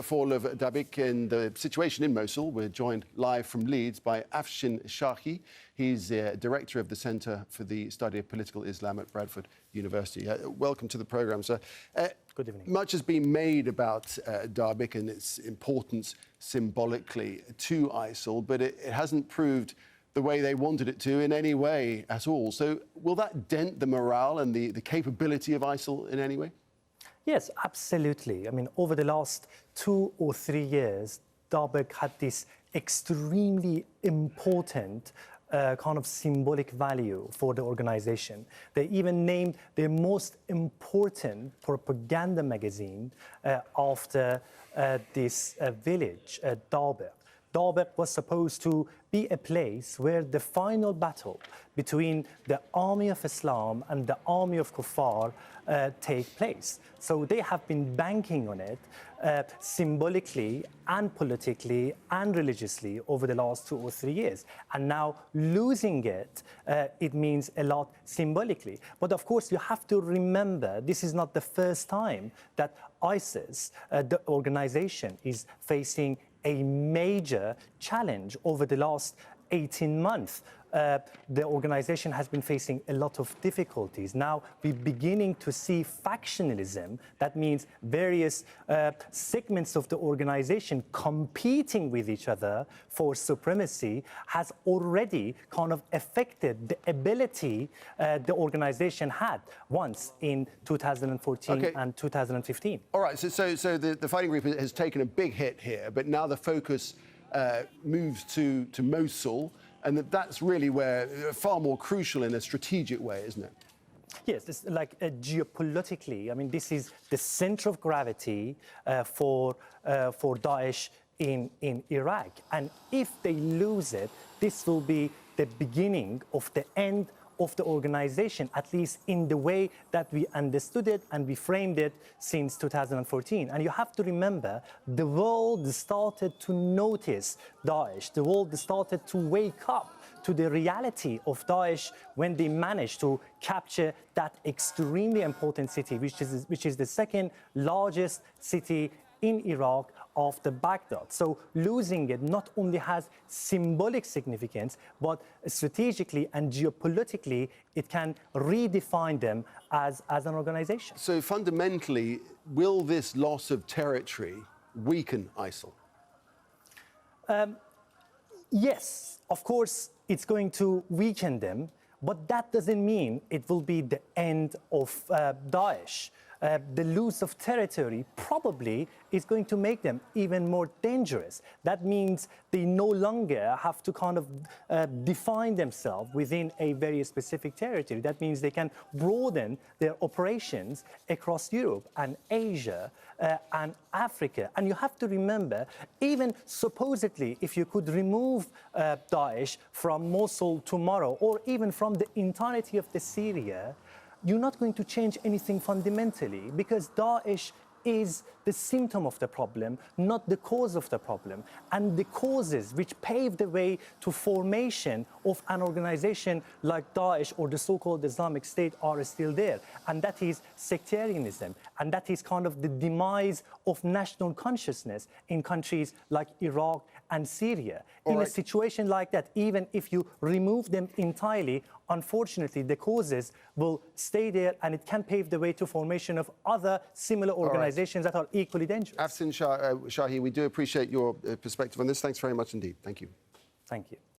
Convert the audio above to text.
fall of Dabiq and the situation in Mosul, we're joined live from Leeds by Afshin Shahi. He's director of the Centre for the Study of Political Islam at Bradford University. Welcome to the programme, sir. Good evening. Much has been made about Dabiq and its importance symbolically to ISIL, but it hasn't proved the way they wanted it to in any way at all. So will that dent the morale and the capability of ISIL in any way? Yes, absolutely. I mean, over the last 2 or 3 years, Dabiq had this extremely important kind of symbolic value for the organization. They even named their most important propaganda magazine after this village, Dabiq. Dabiq was supposed to be a place where the final battle between the army of Islam and the army of Kuffar take place. So they have been banking on it symbolically and politically and religiously over the last 2 or 3 years. And now losing it, it means a lot symbolically. But of course, you have to remember, this is not the first time that ISIS, the organization, is facing a major challenge over the last 18 months. The organization has been facing a lot of difficulties. Now we're beginning to see factionalism. That means various segments of the organization competing with each other for supremacy has already kind of affected the ability the organization had once in 2014 and 2015. All right, so the fighting group has taken a big hit here, but now the focus moves to Mosul, and that's really where far more crucial in a strategic way, isn't it? Yes, it's like geopolitically. I mean, this is the center of gravity for Daesh in Iraq, and if they lose it, this will be the beginning of the end of the organization, at least in the way that we understood it and we framed it since 2014. And you have to remember, the world started to notice Daesh. The world started to wake up to the reality of Daesh when they managed to capture that extremely important city, which is the second largest city in Iraq after Baghdad. So losing it not only has symbolic significance, but strategically and geopolitically, it can redefine them as an organization. So fundamentally, will this loss of territory weaken ISIL? Yes, of course, it's going to weaken them, but that doesn't mean it will be the end of Daesh. The loss of territory probably is going to make them even more dangerous. That means they no longer have to kind of define themselves within a very specific territory. That means they can broaden their operations across Europe and Asia and Africa. And you have to remember, even supposedly, if you could remove Daesh from Mosul tomorrow, or even from the entirety of the Syria, you're not going to change anything fundamentally, because Daesh is the symptom of the problem, not the cause of the problem. And the causes which paved the way to formation of an organization like Daesh or the so-called Islamic State are still there. And that is sectarianism. And that is kind of the demise of national consciousness in countries like Iraq and Syria. In a situation like that, even if you remove them entirely, unfortunately, the causes will stay there, and it can pave the way to formation of other similar organizations that are equally dangerous. Afshin Shahi, we do appreciate your perspective on this. Thanks very much indeed. Thank you. Thank you.